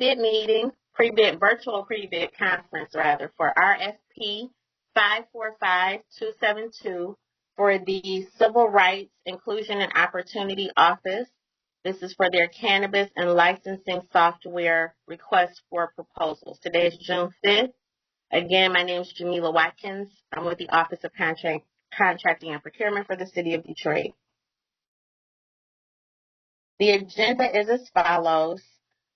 pre-bid meeting, virtual pre-bid conference rather, for RFP 545272 for the Civil Rights, Inclusion, and Opportunity Office. This is for their cannabis and licensing software request for proposals. Today is June 5th. Again, my name is Jamila Watkins. I'm with the Office of Contracting and Procurement for the City of Detroit. The agenda is as follows.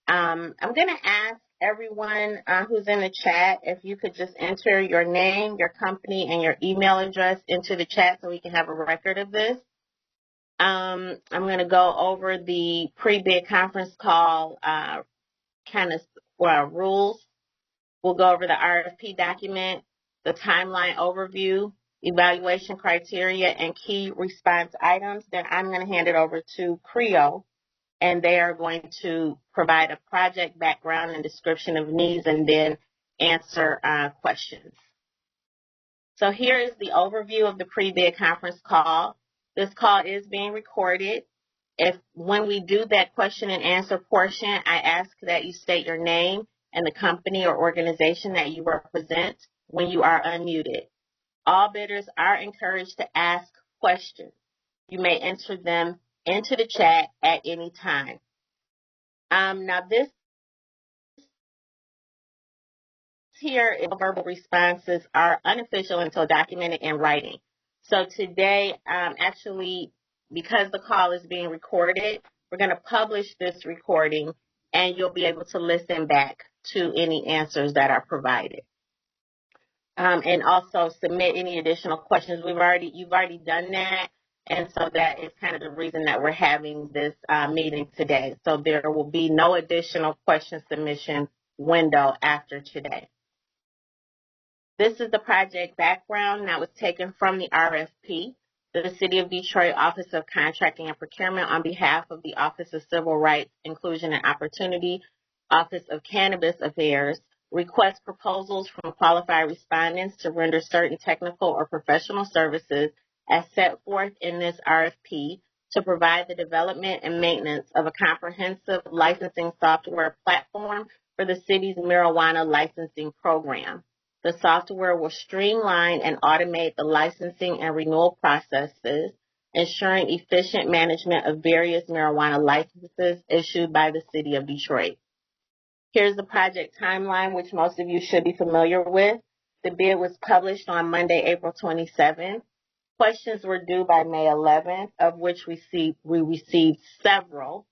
I'm going to ask everyone who's in the chat if you could just enter your name, your company, and your email address into the chat so we can have a record of this. I'm going to go over the pre-bid conference call rules. We'll go over the RFP document, the timeline overview, evaluation criteria, and key response items. Then I'm going to hand it over to CRIO, and they are going to provide a project background and description of needs and then answer questions. So here is the overview of the pre-bid conference call. This call is being recorded. When we do that question and answer portion, I ask that you state your name and the company or organization that you represent when you are unmuted. All bidders are encouraged to ask questions. You may enter them into the chat at any time. Now this here, verbal responses are unofficial until documented in writing. So today, actually, because the call is being recorded, we're going to publish this recording and you'll be able to listen back to any answers that are provided. And also submit any additional questions. You've already done that. And so that is kind of the reason that we're having this meeting today. So there will be no additional question submission window after today. This is the project background that was taken from the RFP. The City of Detroit Office of Contracting and Procurement, on behalf of the Office of Civil Rights, Inclusion, and Opportunity, Office of Cannabis Affairs, requests proposals from qualified respondents to render certain technical or professional services as set forth in this RFP to provide the development and maintenance of a comprehensive licensing software platform for the city's marijuana licensing program. The software will streamline and automate the licensing and renewal processes, ensuring efficient management of various marijuana licenses issued by the City of Detroit. Here's the project timeline, which most of you should be familiar with. The bid was published on Monday, April 27th. Questions were due by May 11th, of which we received several.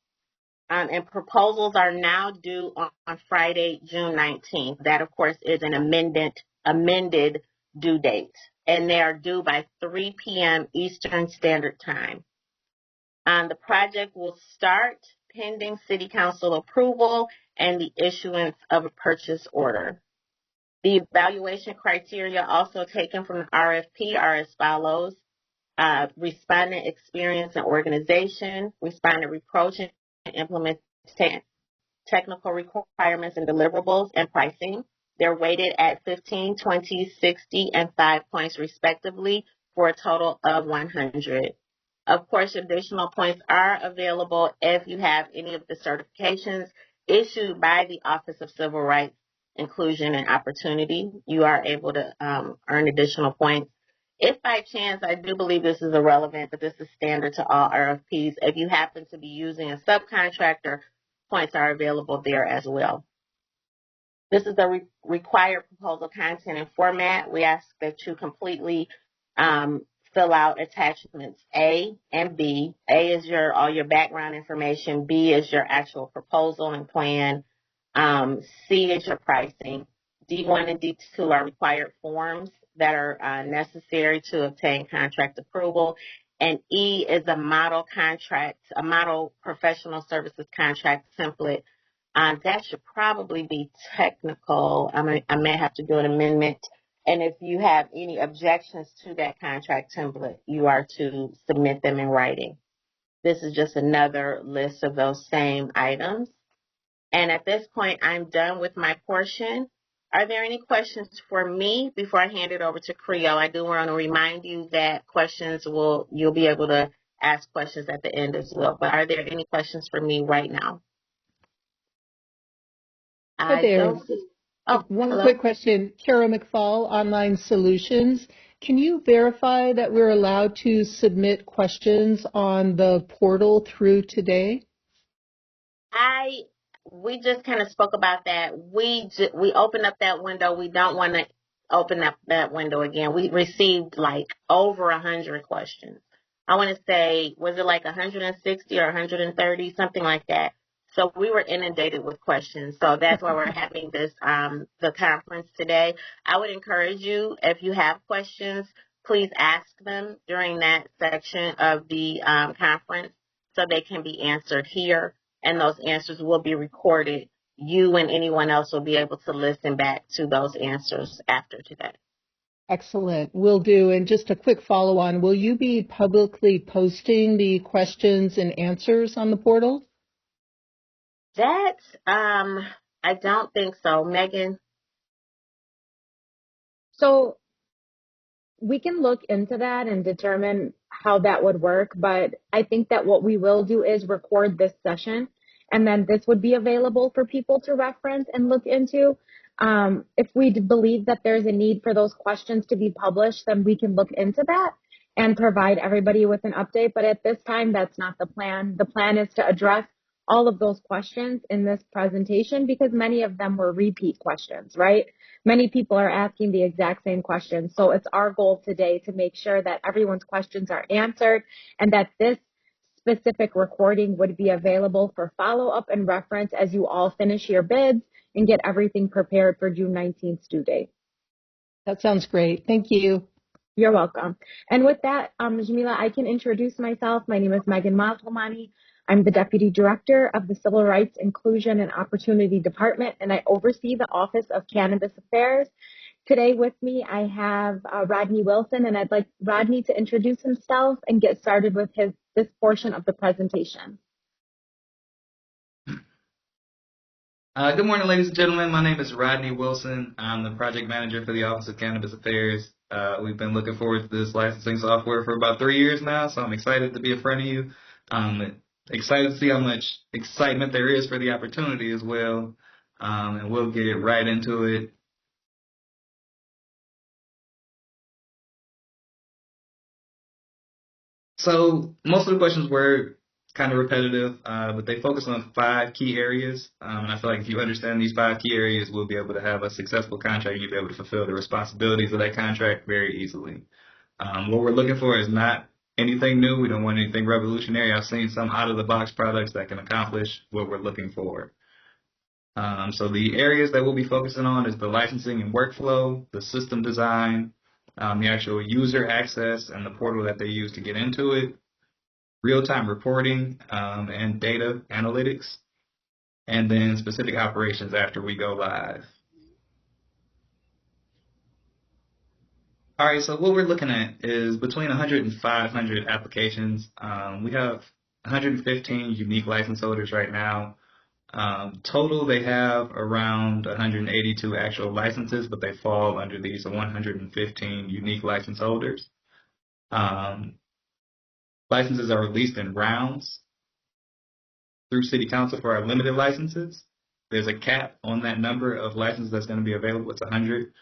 And proposals are now due on Friday, June 19th. That, of course, is an amended due date. And they are due by 3 p.m. Eastern Standard Time. The project will start pending City Council approval and the issuance of a purchase order. The evaluation criteria also taken from the RFP are as follows. Respondent experience and organization, respondent reproach and implement technical requirements and deliverables, and pricing. They're weighted at 15, 20, 60, and 5 points respectively for a total of 100. Of course, additional points are available if you have any of the certifications issued by the Office of Civil Rights, Inclusion, and Opportunity. You are able to earn additional points. If by chance, I do believe this is irrelevant, but this is standard to all RFPs. If you happen to be using a subcontractor, points are available there as well. This is the required proposal content and format. We ask that you completely fill out attachments A and B. A is all your background information. B is your actual proposal and plan. C is your pricing. D1 and D2 are required forms that are necessary to obtain contract approval. And E is a model professional services contract template. That should probably be technical. I may have to do an amendment. And if you have any objections to that contract template, you are to submit them in writing. This is just another list of those same items. And at this point, I'm done with my portion. Are there any questions for me before I hand it over to CRIO? I do want to remind you that you'll be able to ask questions at the end as well. But are there any questions for me right now? Hi I there. don't see. Oh, One hello. quick question. Kara McFall, Online Solutions. Can you verify that we're allowed to submit questions on the portal through today? We just kind of spoke about that. We opened up that window. We don't want to open up that window again. We received like over 100 questions. I want to say, was it like 160 or 130, something like that. So we were inundated with questions. So that's why we're having this the conference today. I would encourage you, if you have questions, please ask them during that section of the conference so they can be answered here, and those answers will be recorded. You and anyone else will be able to listen back to those answers after today. Excellent. Will do. And just a quick follow on. Will you be publicly posting the questions and answers on the portal? That, I don't think so. Megan? So we can look into that and determine how that would work. But I think that what we will do is record this session, and then this would be available for people to reference and look into. If we believe that there's a need for those questions to be published, then we can look into that and provide everybody with an update. But at this time, that's not the plan. The plan is to address all of those questions in this presentation because many of them were repeat questions, right? Many people are asking the exact same questions. So it's our goal today to make sure that everyone's questions are answered and that this specific recording would be available for follow-up and reference as you all finish your bids and get everything prepared for June 19th due date. That sounds great. Thank you. You're welcome. And with that, Jamila, I can introduce myself. My name is Megan Mazlamani. I'm the Deputy Director of the Civil Rights, Inclusion, and Opportunity Department, and I oversee the Office of Cannabis Affairs. Today with me, I have Rodney Wilson, and I'd like Rodney to introduce himself and get started with this portion of the presentation. Good morning, ladies and gentlemen. My name is Rodney Wilson. I'm the project manager for the Office of Cannabis Affairs. We've been looking forward to this licensing software for about 3 years now, so I'm excited to be in front of you. Excited to see how much excitement there is for the opportunity as well, and we'll get right into it. So most of the questions were kind of repetitive, but they focus on 5 key areas. And I feel like if you understand these 5 key areas, we'll be able to have a successful contract and you'll be able to fulfill the responsibilities of that contract very easily. What we're looking for is not anything new. We don't want anything revolutionary. I've seen some out-of-the-box products that can accomplish what we're looking for. So the areas that we'll be focusing on is the licensing and workflow, the system design, the actual user access and the portal that they use to get into it, real-time reporting and data analytics, and then specific operations after we go live. All right, so what we're looking at is between 100 and 500 applications. We have 115 unique license holders right now. Total, they have around 182 actual licenses, but they fall under these 115 unique license holders. Licenses are released in rounds through City Council for our limited licenses. There's a cap on that number of licenses that's going to be available. It's 100.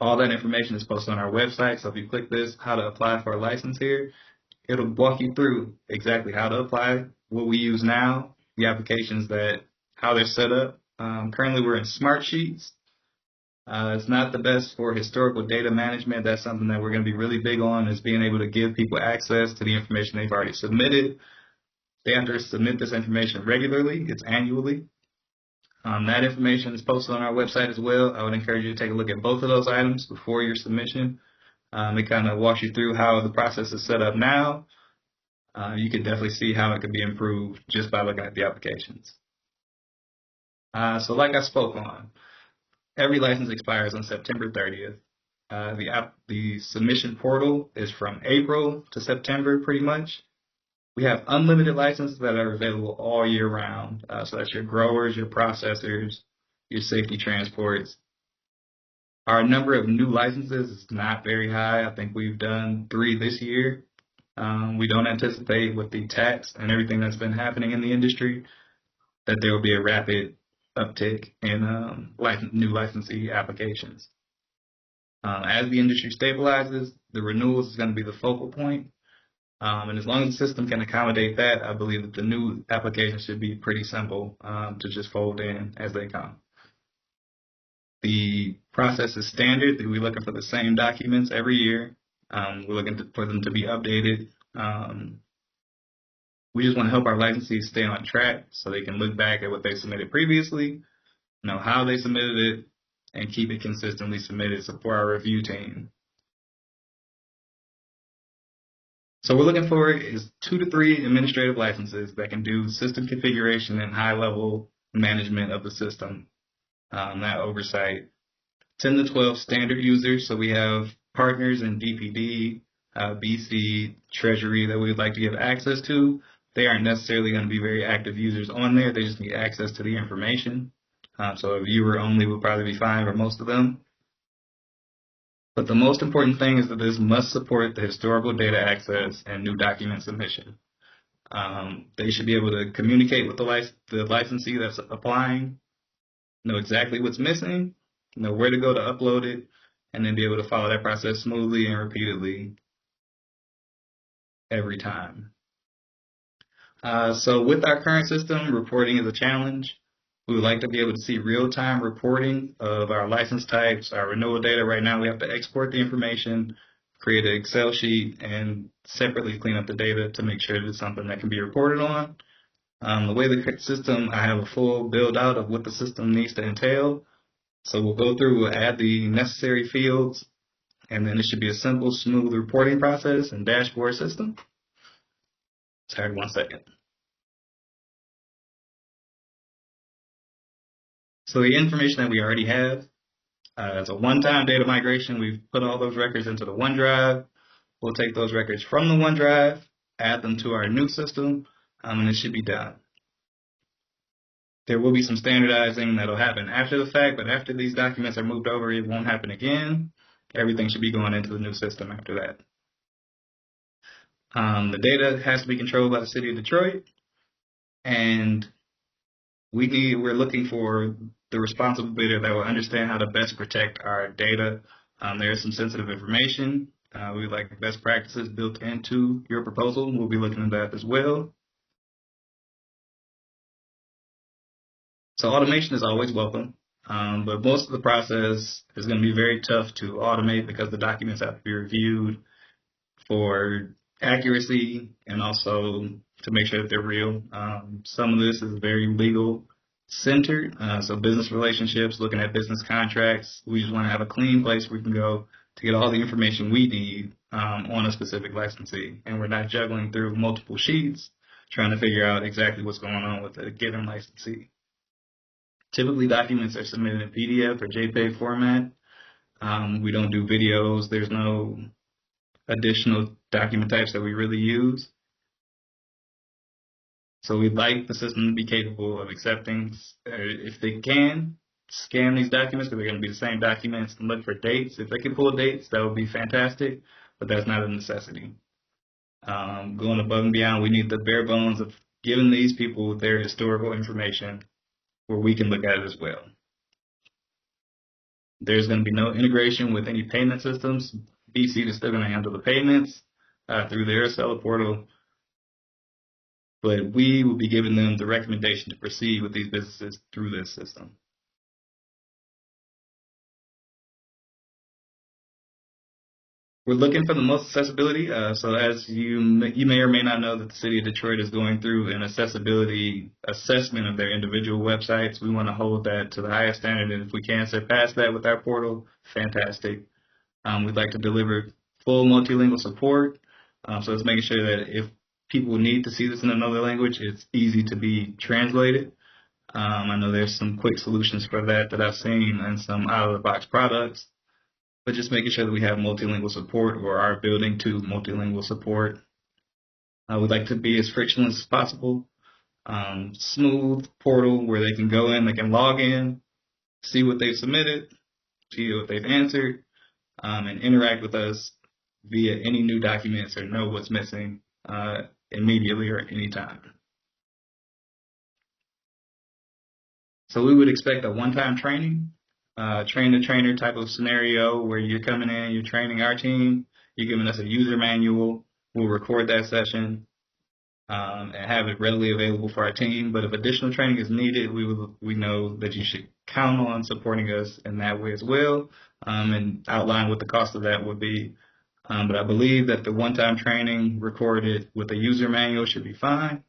All that information is posted on our website. So if you click this, how to apply for a license here, it'll walk you through exactly how to apply, what we use now, the applications how they're set up. Currently, we're in Smart Sheets. It's not the best for historical data management. That's something that we're going to be really big on, is being able to give people access to the information they've already submitted. They have to submit this information regularly. It's annually. That information is posted on our website as well. I would encourage you to take a look at both of those items before your submission. It kind of walks you through how the process is set up now. You can definitely see how it can be improved just by looking at the applications. So like I spoke on, every license expires on September 30th. The submission portal is from April to September pretty much. We have unlimited licenses that are available all year round. So that's your growers, your processors, your safety transports. Our number of new licenses is not very high. I think we've done 3 this year. We don't anticipate with the tax and everything that's been happening in the industry that there will be a rapid uptick in new licensee applications. As the industry stabilizes, the renewals is going to be the focal point. And as long as the system can accommodate that, I believe that the new applications should be pretty simple to just fold in as they come. The process is standard. We're looking for the same documents every year. We're looking for them to be updated. We just want to help our licensees stay on track so they can look back at what they submitted previously, know how they submitted it, and keep it consistently submitted for our review team. So what we're looking for is 2 to 3 administrative licenses that can do system configuration and high-level management of the system, that oversight. 10 to 12 standard users, so we have partners in DPD, BC, Treasury that we'd like to give access to. They aren't necessarily going to be very active users on there. They just need access to the information. So a viewer only would probably be fine for most of them. But the most important thing is that this must support the historical data access and new document submission. They should be able to communicate with the licensee that's applying, know exactly what's missing, know where to go to upload it, and then be able to follow that process smoothly and repeatedly every time. So with our current system, reporting is a challenge. We would like to be able to see real-time reporting of our license types, our renewal data. Right now, we have to export the information, create an Excel sheet, and separately clean up the data to make sure that it's something that can be reported on. The way the system, I have a full build out of what the system needs to entail. So we'll go through, we'll add the necessary fields, and then it should be a simple, smooth reporting process and dashboard system. Sorry, 1 second. So the information that we already have, it's a one-time data migration. We've put all those records into the OneDrive. We'll take those records from the OneDrive, add them to our new system, and it should be done. There will be some standardizing that'll happen after the fact, but after these documents are moved over, it won't happen again. Everything should be going into the new system after that. The data has to be controlled by the city of Detroit, and we're looking for the responsible bidder that will understand how to best protect our data. There is some sensitive information. We would like best practices built into your proposal. We'll be looking at that as well. So automation is always welcome, but most of the process is going to be very tough to automate because the documents have to be reviewed for accuracy and also to make sure that they're real. Some of this is very legal centered, so business relationships, looking at business contracts. We just want to have a clean place where we can go to get all the information we need on a specific licensee, and we're not juggling through multiple sheets trying to figure out exactly what's going on with a given licensee. Typically, documents are submitted in PDF or JPEG format. We don't do videos. There's no additional document types that we really use. So we'd like the system to be capable of accepting, if they can, scan these documents because they're going to be the same documents and look for dates. If they can pull dates, that would be fantastic, but that's not a necessity. Going above and beyond, we need the bare bones of giving these people their historical information where we can look at it as well. There's going to be no integration with any payment systems. BC is still going to handle the payments through their seller portal, but we will be giving them the recommendation to proceed with these businesses through this system. We're looking for the most accessibility. So as you may or may not know that the city of Detroit is going through an accessibility assessment of their individual websites. We want to hold that to the highest standard, and if we can surpass that with our portal, fantastic. We'd like to deliver full multilingual support. So it's making sure that if people need to see this in another language, it's easy to be translated. I know there's some quick solutions for that I've seen in some out-of-the-box products. But just making sure that we have multilingual support or are building to multilingual support. We'd like to be as frictionless as possible. Smooth portal where they can go in, they can log in, see what they've submitted, see what they've answered, and interact with us via any new documents or know what's missing immediately or at any time. So we would expect a one-time training, train-the-trainer type of scenario where you're coming in, you're training our team, you're giving us a user manual, we'll record that session, and have it readily available for our team. But if additional training is needed, we know that you should count on supporting us in that way as well, and outline what the cost of that would be. But I believe that the one-time training recorded with a user manual should be fine.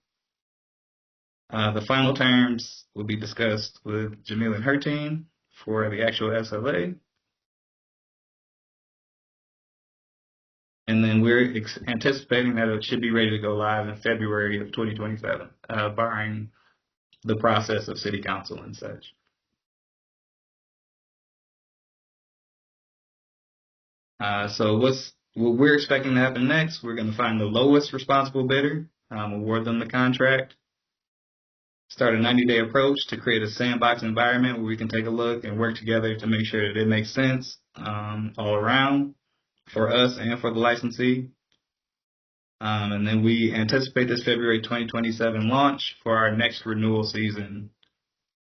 The final terms will be discussed with Jamil and her team for the actual SLA. And then we're anticipating that it should be ready to go live in February of 2027, barring the process of city council and such. So what we're expecting to happen next, we're going to find the lowest responsible bidder, award them the contract, start a 90-day approach to create a sandbox environment where we can take a look and work together to make sure that it makes sense all around for us and for the licensee. And then we anticipate this February 2027 launch for our next renewal season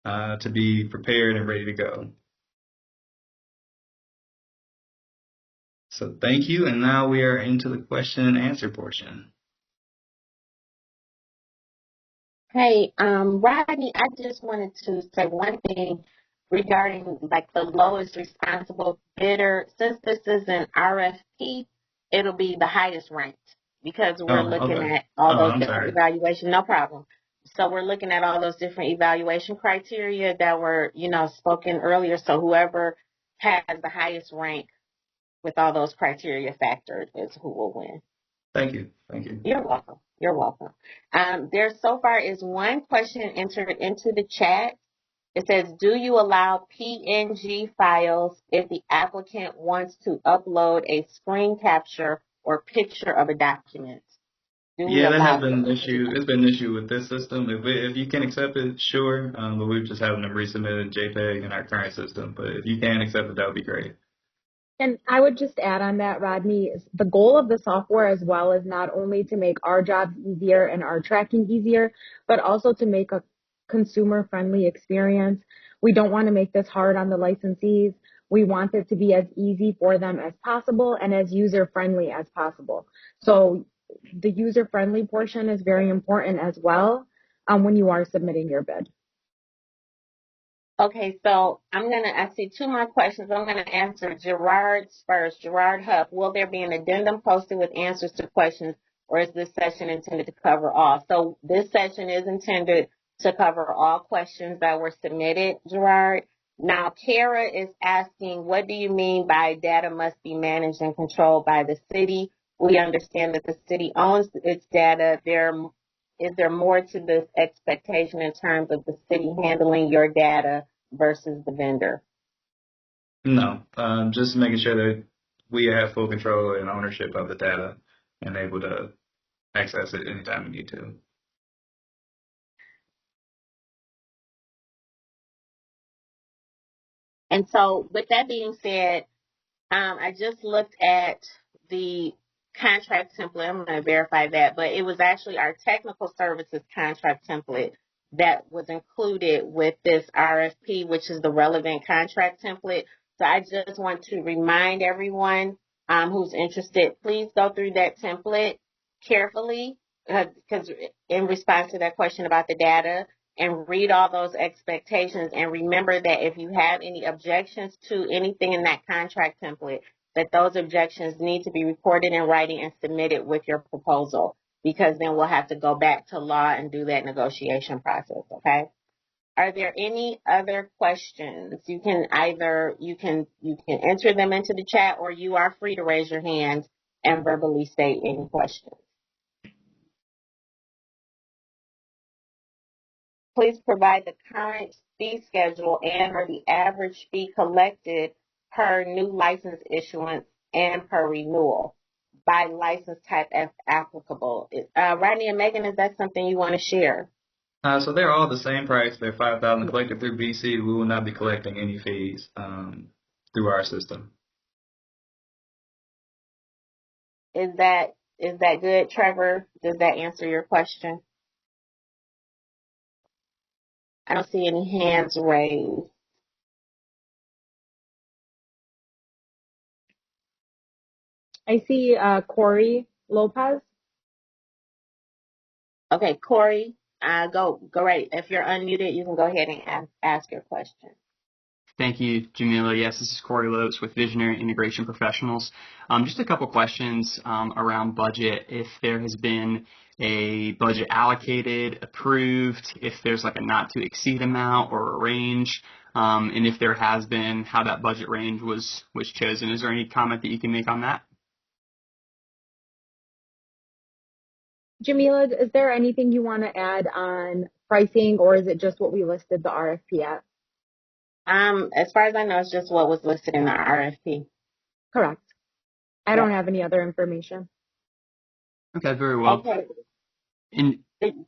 to be prepared and ready to go. So thank you, and now we are into the question and answer portion. Hey, Rodney, I just wanted to say one thing regarding like the lowest responsible bidder. Since this is an RFP, it'll be the highest ranked because we're Oh, looking okay. at all those I'm different sorry. evaluation. No problem. So we're looking at all those different evaluation criteria that were, spoken earlier. So whoever has the highest rank with all those criteria factored is who will win. Thank you. Thank you. You're welcome. You're welcome. There so far is one question entered into the chat. It says, do you allow PNG files if the applicant wants to upload a screen capture or picture of a document? Do we Yeah, that has allow been an this? issue. It's been an issue with this system. If you can accept it, sure. But we're just having to resubmit a JPEG in our current system. But if you can accept it, that would be great. And I would just add on that, Rodney, is the goal of the software as well is not only to make our jobs easier and our tracking easier, but also to make a consumer-friendly experience. We don't want to make this hard on the licensees. We want it to be as easy for them as possible and as user-friendly as possible. So the user-friendly portion is very important as well when you are submitting your bid. Okay, so I see two more questions. I'm going to answer Gerard's first. Gerard Huff, will there be an addendum posted with answers to questions, or is this session intended to cover all? So this session is intended to cover all questions that were submitted, Gerard. Now, Kara is asking, what do you mean by data must be managed and controlled by the city? We understand that the city owns its data. Is there more to this expectation in terms of the city handling your data versus the vendor? No, just making sure that we have full control and ownership of the data and able to access it anytime we need to. And so with that being said, I just looked at the contract template. I'm going to verify that, but it was actually our technical services contract template that was included with this RFP, which is the relevant contract template. So I just want to remind everyone who's interested, please go through that template carefully because in response to that question about the data, and read all those expectations, and remember that if you have any objections to anything in that contract template, that those objections need to be recorded in writing and submitted with your proposal, because then we'll have to go back to law and do that negotiation process. Okay. Are there any other questions? You can enter them into the chat, or you are free to raise your hand and verbally state any questions. Please provide the current fee schedule and/or the average fee collected per new license issuance and per renewal by license type as applicable. Rodney and Megan, is that something you want to share? So they're all the same price. They're $5,000 collected through BC. We will not be collecting any fees through our system. Is that good, Trevor? Does that answer your question? I don't see any hands raised. I see Corey Lopez. Okay, Corey, go right. If you're unmuted, you can go ahead and ask your question. Thank you, Jamila. Yes, this is Corey Lopes with Visionary Integration Professionals. Just a couple questions around budget. If there has been a budget allocated, approved, if there's like a not to exceed amount or a range, and if there has been, how that budget range was chosen. Is there any comment that you can make on that? Jamila, is there anything you want to add on pricing, or is it just what we listed the RFP at? As far as I know, it's just what was listed in the RFP. Correct. I Yeah. don't have any other information. Okay, very well. Okay. And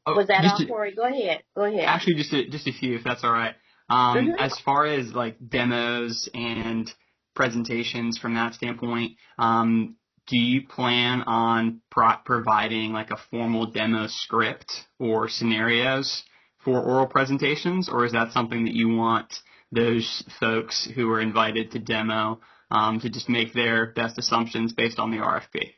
Was that all, Corey? Go ahead. Actually, just a few, if that's all right. As far as like demos and presentations from that standpoint, do you plan on providing like a formal demo script or scenarios for oral presentations, or is that something that you want those folks who are invited to demo to just make their best assumptions based on the RFP?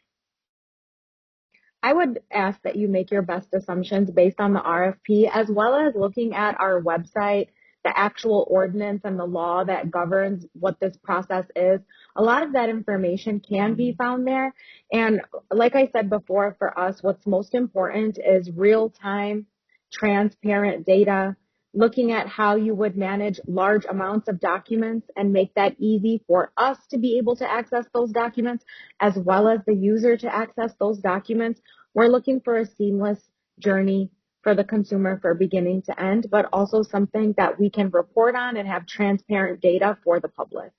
I would ask that you make your best assumptions based on the RFP, as well as looking at our website, the actual ordinance and the law that governs what this process is. A lot of that information can be found there. And like I said before, for us, what's most important is real-time, transparent data, looking at how you would manage large amounts of documents and make that easy for us to be able to access those documents, as well as the user to access those documents. We're looking for a seamless journey for the consumer for beginning to end, but also something that we can report on and have transparent data for the public.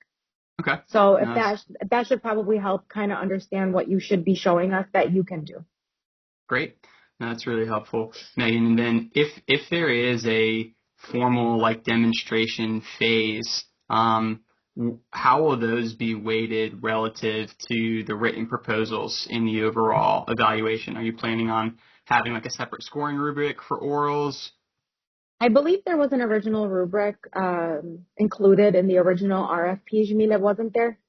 Okay. So if that should probably help kind of understand what you should be showing us that you can do. Great. That's really helpful, Megan. And then if there is a formal like demonstration phase, how will those be weighted relative to the written proposals in the overall evaluation? Are you planning on having like a separate scoring rubric for orals? I believe there was an original rubric included in the original RFP, Jamila, wasn't there?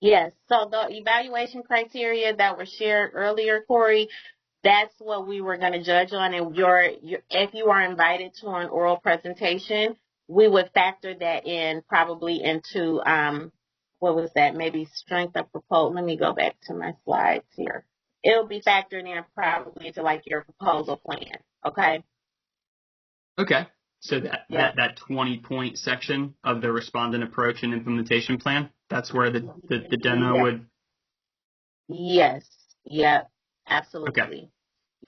Yes. So the evaluation criteria that were shared earlier, Corey, that's what we were going to judge on. And if you are invited to an oral presentation, we would factor that in probably into, what was that? Maybe strength of proposal. Let me go back to my slides here. It'll be factored in probably into like your proposal plan. Okay. Okay. So that 20-point section of the respondent approach and implementation plan, that's where the demo would. Yes. Yep. Absolutely. Okay.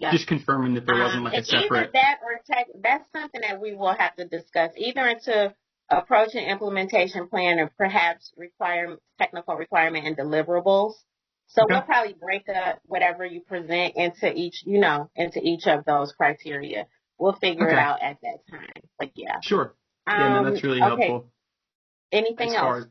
Yep. Just confirming that there wasn't like a separate. Either that or that's something that we will have to discuss, either into approach and implementation plan or perhaps technical requirement and deliverables. So we'll probably break up whatever you present into each of those criteria. We'll figure it out at that time. But yeah. Sure. Yeah, no, that's really helpful. Anything else?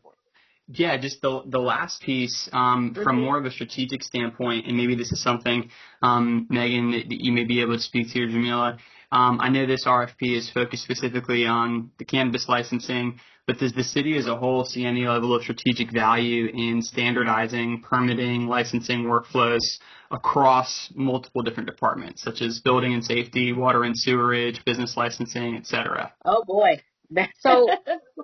Yeah, just the last piece from more of a strategic standpoint, and maybe this is something, Megan, that you may be able to speak to, or Jamila. I know this RFP is focused specifically on the cannabis licensing, but does the city as a whole see any level of strategic value in standardizing permitting, licensing workflows across multiple different departments, such as building and safety, water and sewerage, business licensing, et cetera? Oh, boy. So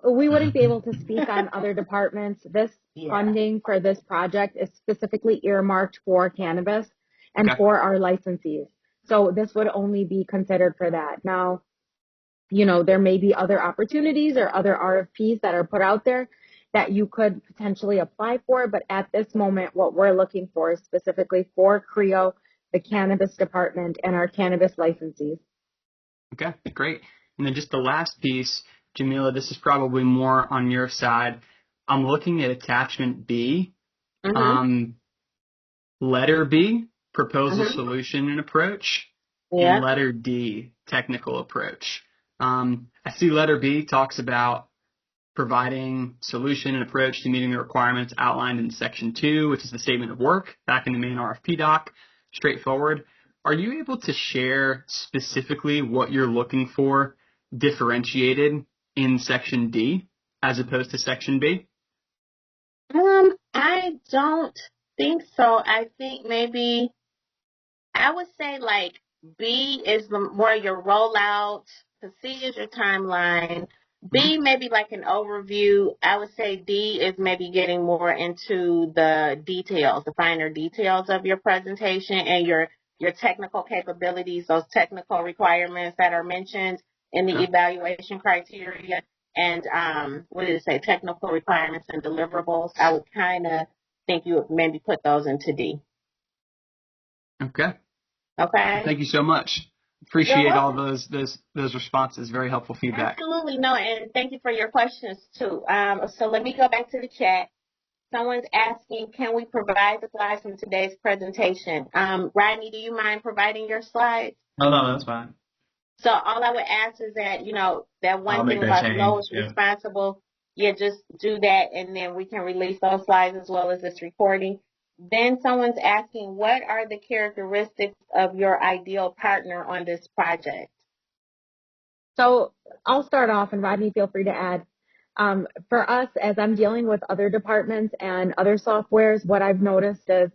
we wouldn't be able to speak on other departments. This funding for this project is specifically earmarked for cannabis and for our licensees. So this would only be considered for that. Now, there may be other opportunities or other RFPs that are put out there that you could potentially apply for. But at this moment, what we're looking for is specifically for CRIO, the cannabis department, and our cannabis licensees. Okay, great. And then just the last piece, Jamila, this is probably more on your side. I'm looking at attachment B. Letter B, proposal, solution, and approach. Yeah. And letter D, technical approach. I see letter B talks about providing solution and approach to meeting the requirements outlined in section 2, which is the statement of work back in the main RFP doc. Straightforward. Are you able to share specifically what you're looking for differentiated in Section D as opposed to Section B? I don't think so. I think maybe I would say like B is more your rollout, because C is your timeline. B maybe like an overview. I would say D is maybe getting more into the details, the finer details of your presentation and your technical capabilities, those technical requirements that are mentioned in the evaluation criteria. And what did it say? Technical requirements and deliverables. I would kind of think you would maybe put those into D. Okay. Okay. Thank you so much. Appreciate all those responses. Very helpful feedback. Absolutely. No, and thank you for your questions too. So let me go back to the chat. Someone's asking, can we provide the slides from today's presentation? Rodney, do you mind providing your slides? No, that's fine. So all I would ask is that, that one I'll thing make that about change, lowest yeah. responsible, just do that, and then we can release those slides as well as this recording. Then someone's asking, what are the characteristics of your ideal partner on this project? So I'll start off, and Rodney, feel free to add. For us, as I'm dealing with other departments and other softwares, what I've noticed is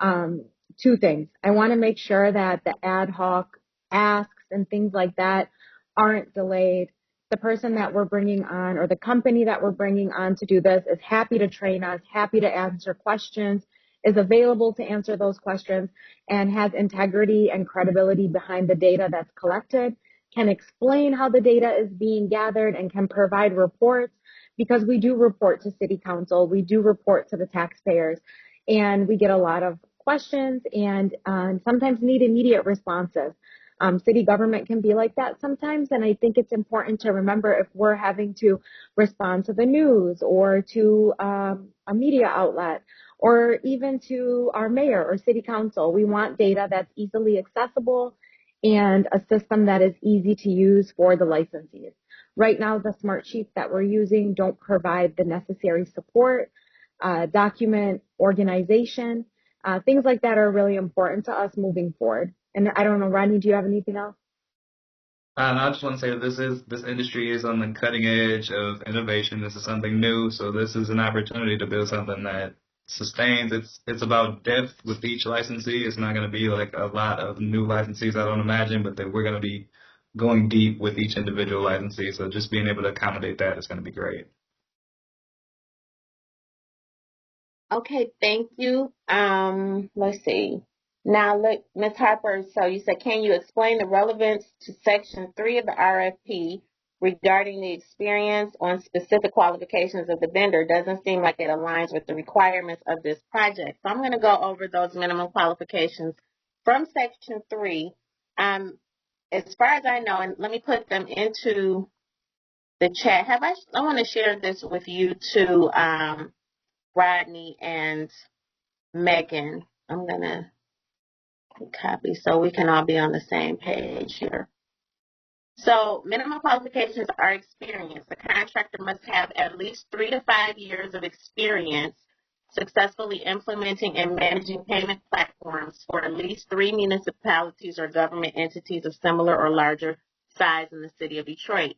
two things. I want to make sure that the ad hoc asks and things like that aren't delayed. The person that we're bringing on, or the company that we're bringing on to do this, is happy to train us, happy to answer questions, is available to answer those questions, and has integrity and credibility behind the data that's collected, can explain how the data is being gathered, and can provide reports, because we do report to City Council, we do report to the taxpayers, and we get a lot of questions and sometimes need immediate responses. City government can be like that sometimes, and I think it's important to remember, if we're having to respond to the news or to a media outlet or even to our mayor or City Council, we want data that's easily accessible and a system that is easy to use for the licensees. Right now, the smart sheets that we're using don't provide the necessary support, document organization. Things like that are really important to us moving forward. And I don't know, Rodney, do you have anything else? I just want to say that this industry is on the cutting edge of innovation. This is something new, so this is an opportunity to build something that sustains. It's about depth with each licensee. It's not going to be like a lot of new licensees, I don't imagine, but that we're going to be going deep with each individual licensee. So just being able to accommodate that is going to be great. Okay, thank you. Let's see. Now, look, Ms. Harper, so you said, can you explain the relevance to Section 3 of the RFP regarding the experience on specific qualifications of the vendor? Doesn't seem like it aligns with the requirements of this project. So I'm going to go over those minimum qualifications from Section 3. As far as I know, and let me put them into the chat. I want to share this with you too, Rodney and Megan. I'm going to copy so we can all be on the same page here. So minimum qualifications are experience. The contractor must have at least 3 to 5 years of experience successfully implementing and managing payment platforms for at least 3 municipalities or government entities of similar or larger size in the city of Detroit.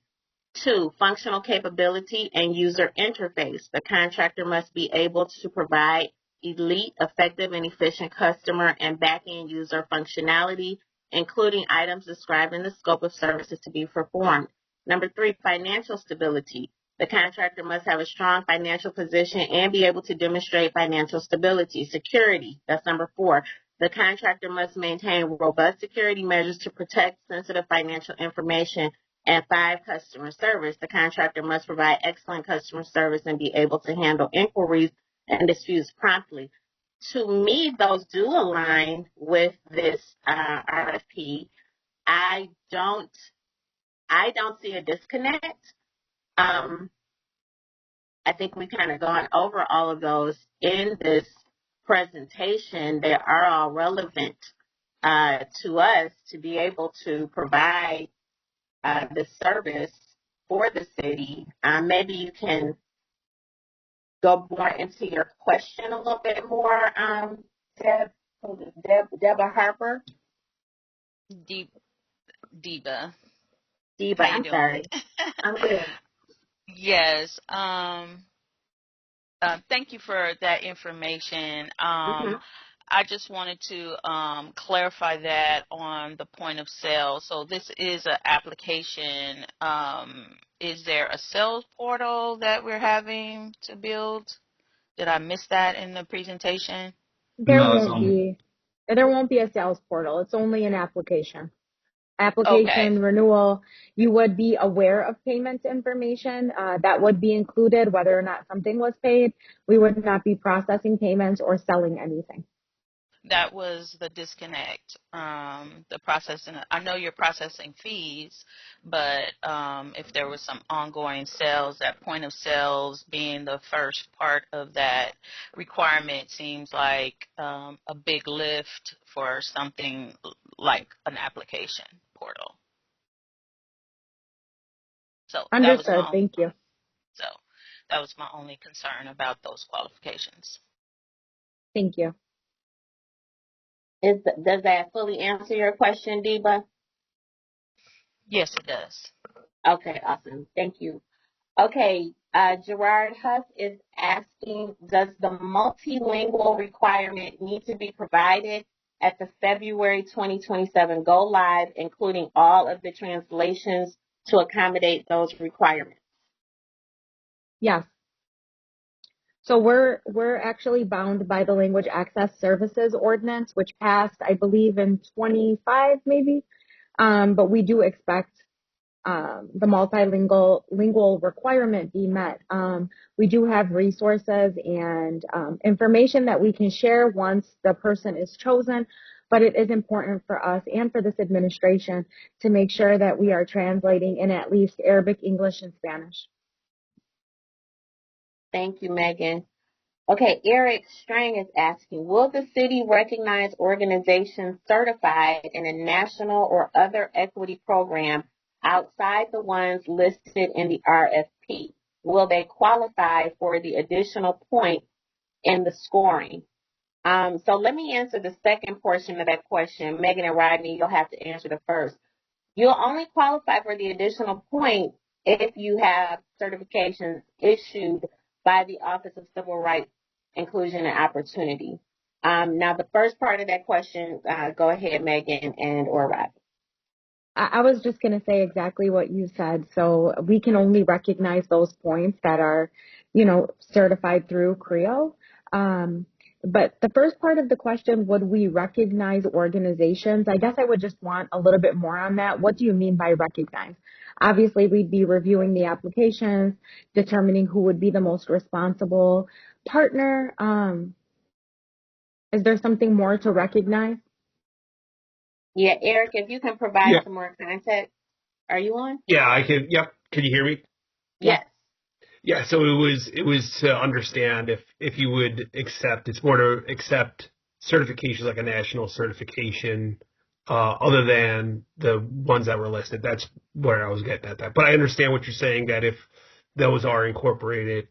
2, functional capability and user interface. The contractor must be able to provide elite, effective, and efficient customer and back-end user functionality, including items described in the scope of services to be performed. Number 3, financial stability. The contractor must have a strong financial position and be able to demonstrate financial stability. Security, that's number 4. The contractor must maintain robust security measures to protect sensitive financial information. And 5, customer service. The contractor must provide excellent customer service and be able to handle inquiries and disputes promptly. To me, those do align with this RFP. I don't see a disconnect. I think we kind of gone over all of those in this presentation. They are all relevant to us to be able to provide the service for the city. Maybe you can go more into your question a little bit more, Deborah Harper. Deba. Deba, How you I'm doing? sorry. I'm good. Yes. Thank you for that information. Hmm. I just wanted to clarify that on the point of sale. So this is an application. Is there a sales portal that we're having to build? Did I miss that in the presentation? There No, it's won't on. be a sales portal. It's only an application. Okay. Application renewal, you would be aware of payment information that would be included, whether or not something was paid. We would not be processing payments or selling anything. That was the disconnect. The processing, I know you're processing fees, but if there was some ongoing sales, that point of sales being the first part of that requirement seems like a big lift for something like an application portal. So that was Understood. my Thank you. so that was my only concern about those qualifications. Thank you. Does that fully answer your question, Deba? Yes, it does. Okay, awesome. Thank you. Okay, Gerard Huff is asking, does the multilingual requirement need to be provided at the February 2027 go live, including all of the translations to accommodate those requirements? Yes. So we're actually bound by the Language Access Services Ordinance, which passed, I believe, in 25 maybe. But we do expect the lingual requirement be met. We do have resources and information that we can share once the person is chosen, but it is important for us and for this administration to make sure that we are translating in at least Arabic, English, and Spanish. Thank you, Megan. Okay, Eric Strang is asking, will the city recognize organizations certified in a national or other equity program outside the ones listed in the RFP? Will they qualify for the additional point in the scoring? So let me answer the second portion of that question. Megan and Rodney, you'll have to answer the first. You'll only qualify for the additional point if you have certifications issued by the Office of Civil Rights, Inclusion, and Opportunity. Now, the first part of that question, go ahead, Megan and or Rodney. I was just going to say exactly what you said. So we can only recognize those points that are, certified through CRIO. But the first part of the question, would we recognize organizations? I guess I would just want a little bit more on that. What do you mean by recognize? Obviously, we'd be reviewing the applications, determining who would be the most responsible partner. Is there something more to recognize? Yeah, Eric, if you can provide Yeah, some more context. Are you on? yeah, I can. Yep. Can you hear me? Yeah. Yes. Yeah. So it was to understand if you would accept. It's more to accept certifications like a national certification, other than the ones that were listed. That's where I was getting at that. But I understand what you're saying, that if those are incorporated,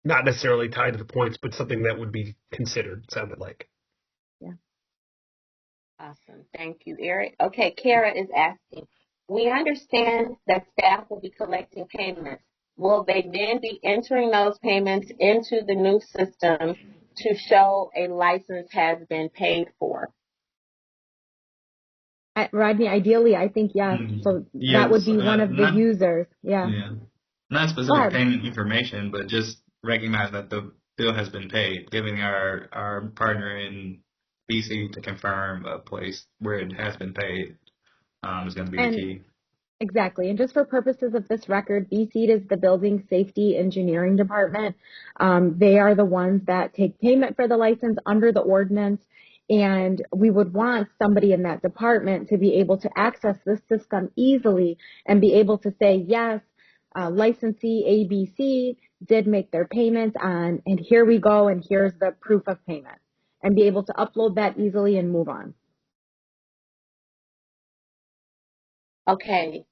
not necessarily tied to the points, but something that would be considered. It sounded like. Yeah. Awesome. Thank you, Eric. Okay, Kara is asking, we understand that staff will be collecting payments. Will they then be entering those payments into the new system to show a license has been paid for? Rodney, ideally, I think yes. So that would Yes, be one of the users. Yeah. yeah, not Go specific ahead. payment information, but just recognize that the bill has been paid, giving our partner in BC to confirm a place where it has been paid is going to be the And key. exactly. And just for purposes of this record, BSEED is the Building Safety Engineering Department. They are the ones that take payment for the license under the ordinance. And we would want somebody in that department to be able to access this system easily and be able to say, yes, licensee ABC did make their payment on, and here we go, and here's the proof of payment, and be able to upload that easily and move on. Okay.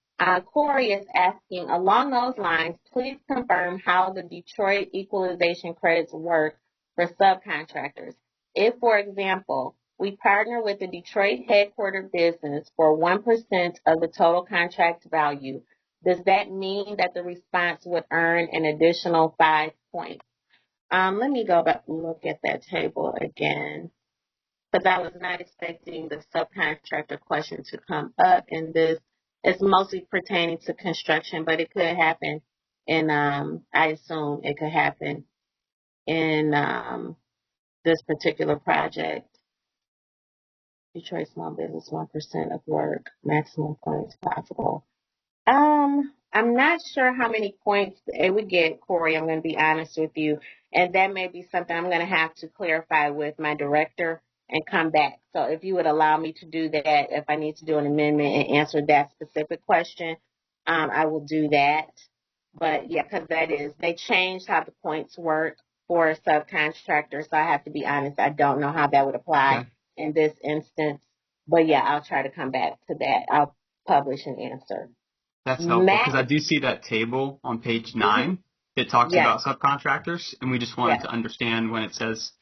Corey is asking, along those lines, please confirm how the Detroit equalization credits work for subcontractors. If, for example, We partner with the Detroit headquartered business for 1% of the total contract value. Does that mean that the response would earn an additional 5 points? Let me go back and look at that table again, because I was not expecting the subcontractor question to come up in this. It's mostly pertaining to construction, but it could happen in, I assume it could happen in this particular project. Detroit small business, 1% of work, maximum points possible. I'm not sure how many points it would get, Corey. I'm going to be honest with you. And that may be something I'm going to have to clarify with my director and come back. So if you would allow me to do that, if I need to do an amendment and answer that specific question, I will do that. But yeah, because they changed how the points work for a subcontractor. So I have to be honest, I don't know how that would apply in this instance. But yeah, I'll try to come back to that. I'll publish an answer. That's helpful because I do see that table on page 9. It talks about subcontractors, and we just wanted to understand when it says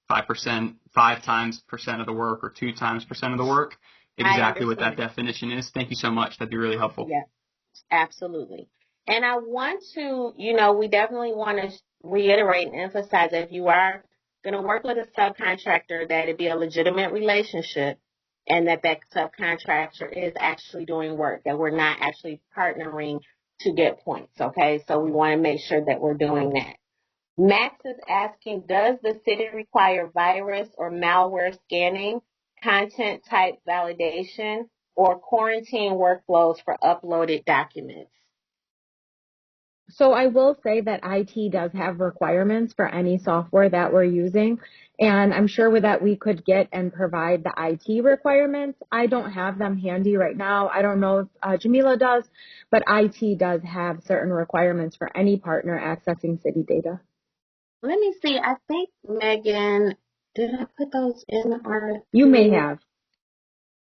5%, 5 times percent of the work, or 2 times percent of the work, exactly what that definition is. Thank you so much. That'd be really helpful. Yes, absolutely. And I want to, we definitely want to reiterate and emphasize that if you are going to work with a subcontractor, that it be a legitimate relationship, and that subcontractor is actually doing work, that we're not actually partnering to get points, okay? So we want to make sure that we're doing that. Max is asking, does the city require virus or malware scanning, content type validation, or quarantine workflows for uploaded documents? So I will say that IT does have requirements for any software that we're using, and I'm sure with that we could get and provide the IT requirements. I don't have them handy right now. I don't know if Jamila does, but IT does have certain requirements for any partner accessing city data. Let me see. I think, Megan, did I put those in our... You may have.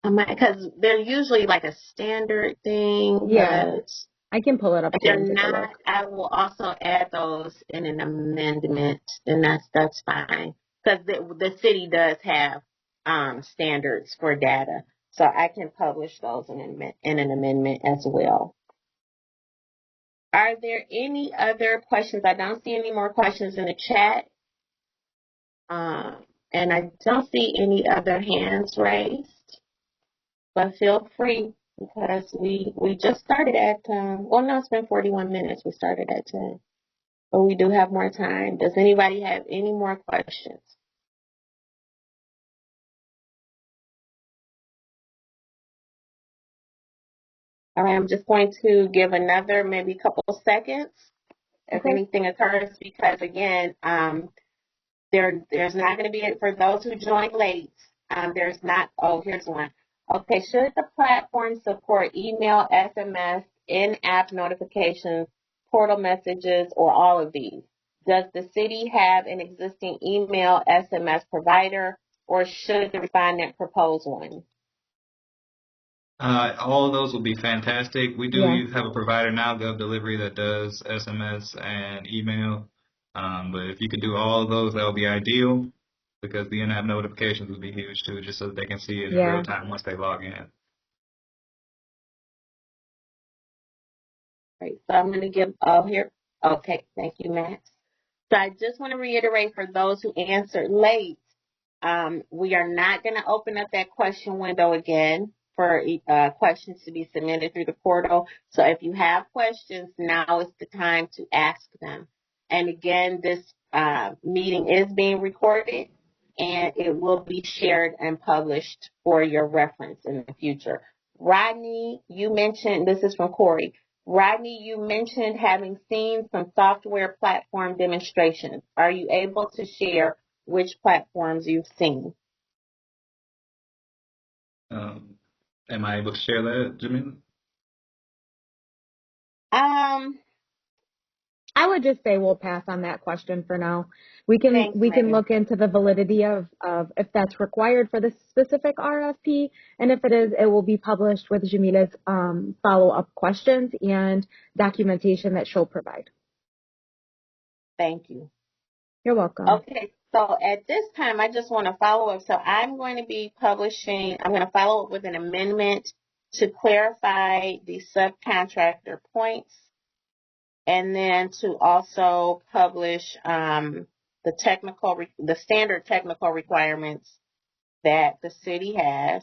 Because they're usually like a standard thing. Yeah. I can pull it up. If they're not, I will also add those in an amendment, and that's fine. Because the city does have standards for data, so I can publish those in an amendment as well. Are there any other questions? I don't see any more questions in the chat, and I don't see any other hands raised. But feel free, because we just started at, no, it's been 41 minutes. We started at 10. But we do have more time. Does anybody have any more questions? All right, I'm just going to give another maybe couple of seconds if anything occurs, because again, there's not going to be, for those who joined late, there's not, here's one. Okay, should the platform support email, SMS, in-app notifications, portal messages, or all of these? Does the city have an existing email, SMS provider, or should the respondent propose one? All of those will be fantastic. We do have a provider now, GovDelivery, that does SMS and email. But if you could do all of those, that would be ideal, because the in-app notifications would be huge too, just so that they can see it in real time once they log in. Right, so I'm going to give, here. Okay, thank you, Max. So I just want to reiterate for those who answered late, we are not going to open up that question window again for questions to be submitted through the portal. So if you have questions, now is the time to ask them. And again, this meeting is being recorded, and it will be shared and published for your reference in the future. Rodney, you mentioned, this is from Corey. Rodney, you mentioned having seen some software platform demonstrations. Are you able to share which platforms you've seen? Am I able to share that, Jamila? I would just say we'll pass on that question for now. We can look into the validity of if that's required for this specific RFP, and if it is, it will be published with Jamila's follow-up questions and documentation that she'll provide. Thank you. You're welcome. Okay, So at this time, I just want to follow up. So I'm going to be publishing, I'm going to follow up with an amendment to clarify the subcontractor points, and then to also publish the standard technical requirements that the city has.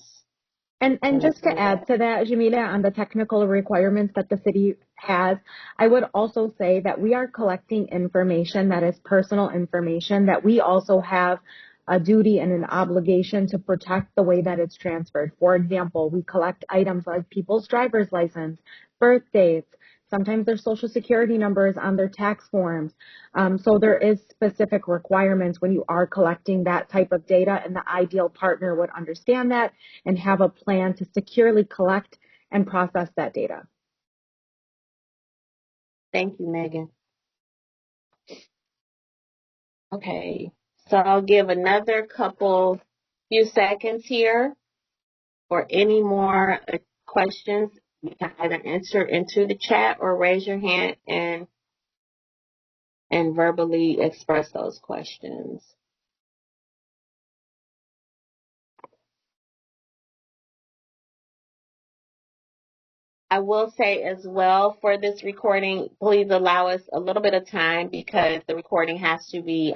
And just to add to that, Jamila, on the technical requirements that the city has, I would also say that we are collecting information that is personal information that we also have a duty and an obligation to protect the way that it's transferred. For example, we collect items like people's driver's license, birth dates, sometimes their social security numbers on their tax forms. So there is specific requirements when you are collecting that type of data, and the ideal partner would understand that and have a plan to securely collect and process that data. Thank you, Megan. Okay, so I'll give another few seconds here for any more questions. You can either enter into the chat or raise your hand and verbally express those questions. I will say as well, for this recording, please allow us a little bit of time because the recording has to be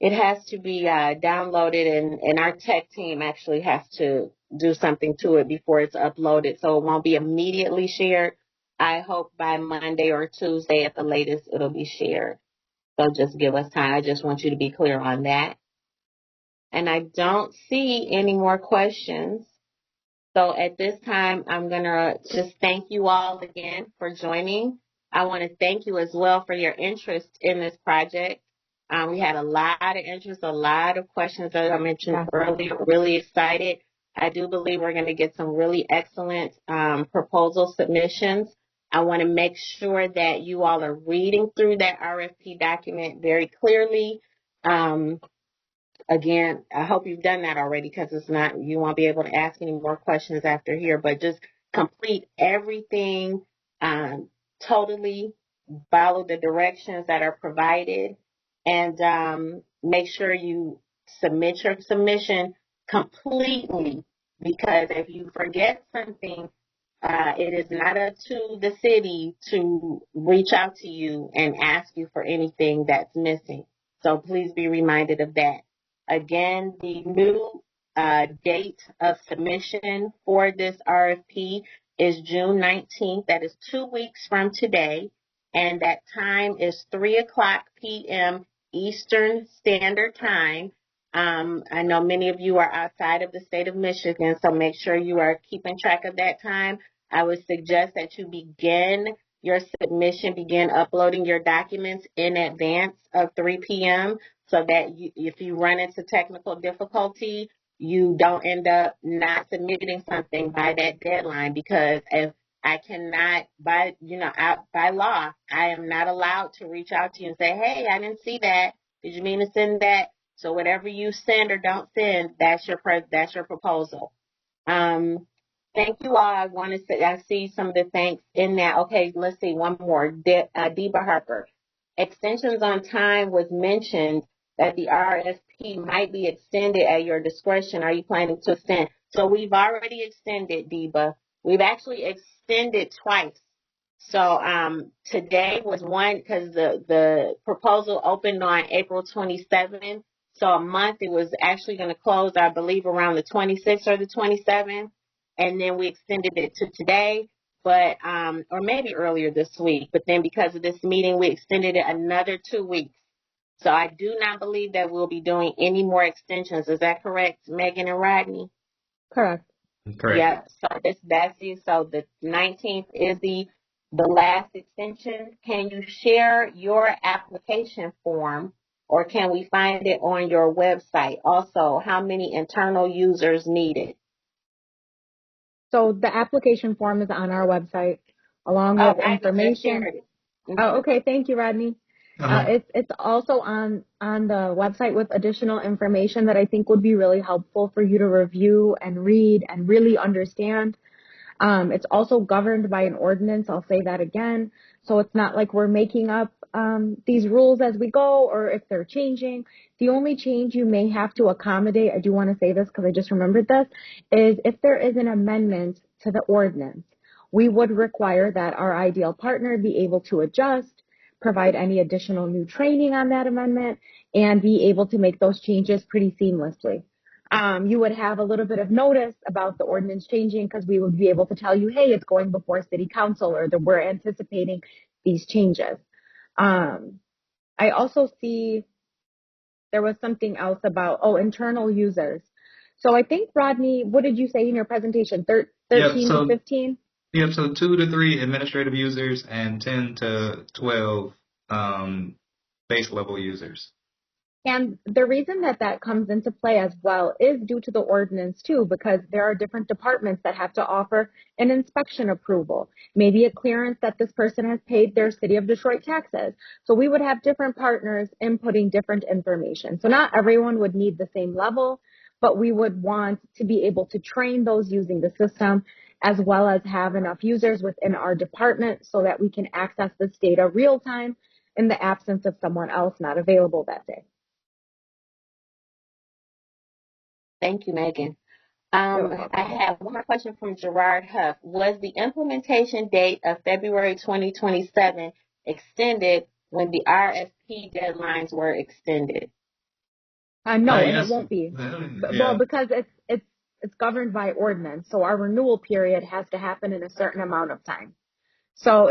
downloaded, and our tech team actually has to do something to it before it's uploaded, so it won't be immediately shared. I hope by Monday or Tuesday at the latest it'll be shared. So just give us time. I just want you to be clear on that. And I don't see any more questions. So at this time, I'm going to just thank you all again for joining. I want to thank you as well for your interest in this project. We had a lot of interest, a lot of questions, as I mentioned earlier. Really excited. I do believe we're going to get some really excellent proposal submissions. I want to make sure that you all are reading through that RFP document very clearly. Again, I hope you've done that already because you won't be able to ask any more questions after here, but just complete everything, totally follow the directions that are provided, and make sure you submit your submission completely, because if you forget something, it is not up to the city to reach out to you and ask you for anything that's missing. So please be reminded of that. Again, the new date of submission for this RFP is June 19th. That is 2 weeks from today. And that time is 3:00 p.m. Eastern Standard Time. I know many of you are outside of the state of Michigan, so make sure you are keeping track of that time. I would suggest that you begin uploading your documents in advance of 3 p.m. so that if you run into technical difficulty, you don't end up not submitting something by that deadline, because if I cannot, by law, I am not allowed to reach out to you and say, hey, I didn't see that. Did you mean to send that? So whatever you send or don't send, that's your proposal. Thank you all. I see some of the thanks in that. Okay, let's see, one more. Deba Harper. Extensions on time was mentioned that the RFP might be extended at your discretion. Are you planning to extend? So we've already extended, Deba. We've actually extended twice. So today was one, because the proposal opened on April 27th. So a month, it was actually going to close, I believe, around the 26th or the 27th. And then we extended it to today, or maybe earlier this week. But then because of this meeting, we extended it another 2 weeks. So I do not believe that we'll be doing any more extensions. Is that correct, Megan and Rodney? Correct. Correct. Yeah. So the 19th is the last extension. Can you share your application form, or can we find it on your website? Also, how many internal users needed? So the application form is on our website along with information. Oh, okay. Thank you, Rodney. It's also on the website with additional information that I think would be really helpful for you to review and read and really understand. It's also governed by an ordinance. I'll say that again. So it's not like we're making up these rules as we go or if they're changing. The only change you may have to accommodate, I do want to say this because I just remembered this, is if there is an amendment to the ordinance, we would require that our ideal partner be able to adjust, provide any additional new training on that amendment, and be able to make those changes pretty seamlessly. You would have a little bit of notice about the ordinance changing because we would be able to tell you, hey, it's going before city council or that we're anticipating these changes. I also see there was something else about, internal users. So I think, Rodney, what did you say in your presentation? 13 to 15? Yep, so 2 to 3 administrative users and 10 to 12 base level users. And the reason that that comes into play as well is due to the ordinance too, because there are different departments that have to offer an inspection approval, maybe a clearance that this person has paid their City of Detroit taxes. So we would have different partners inputting different information. So not everyone would need the same level, but we would want to be able to train those using the system as well as have enough users within our department so that we can access this data real time in the absence of someone else not available that day. Thank you, Megan. I have one more question from Gerard Huff. Was the implementation date of February 2027 extended when the RFP deadlines were extended? No, and Yes. it won't be. Yeah. Well, because it's governed by ordinance, so our renewal period has to happen in a certain amount of time. So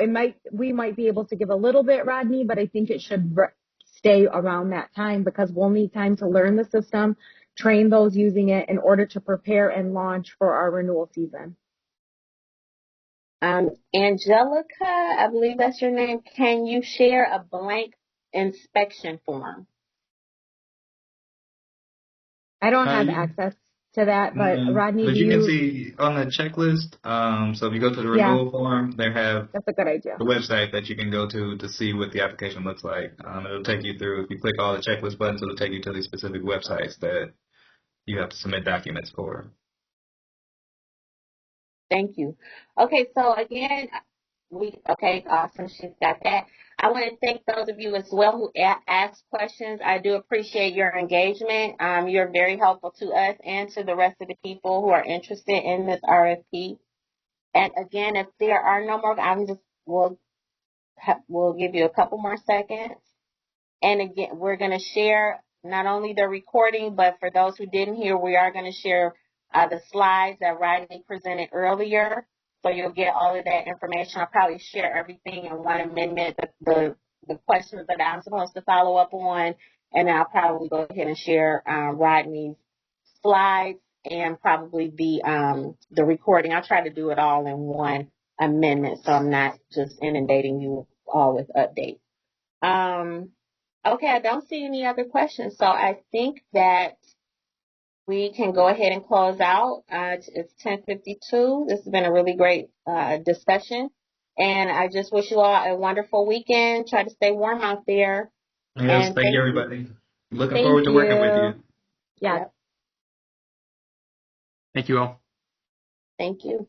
we might be able to give a little bit, Rodney, but I think it should stay around that time because we'll need time to learn the system, train those using it in order to prepare and launch for our renewal season. Angelica, I believe that's your name. Can you share a blank inspection form? I don't have access to that, but Rodney, but you can see on the checklist. So if you go to the renewal form, they have that's a good idea. The website that you can go to see what the application looks like. It'll take you through. If you click all the checklist buttons, it'll take you to these specific websites that you have to submit documents for. Thank you. Okay, so again, awesome. She's got that. I want to thank those of you as well who asked questions. I do appreciate your engagement. You're very helpful to us and to the rest of the people who are interested in this RFP. And again, if there are no more, we'll give you a couple more seconds. And again, we're going to share not only the recording, but for those who didn't hear, we are going to share the slides that Rodney presented earlier. So you'll get all of that information. I'll probably share everything in one amendment, the questions that I'm supposed to follow up on, and I'll probably go ahead and share Rodney's slides and probably the recording. I'll try to do it all in one amendment, so I'm not just inundating you all with updates. Okay, I don't see any other questions, so I think that we can go ahead and close out. It's 10:52. This has been a really great discussion, and I just wish you all a wonderful weekend. Try to stay warm out there. Yes, thank you, everybody. Looking forward to working with you. Yeah. Thank you all. Thank you.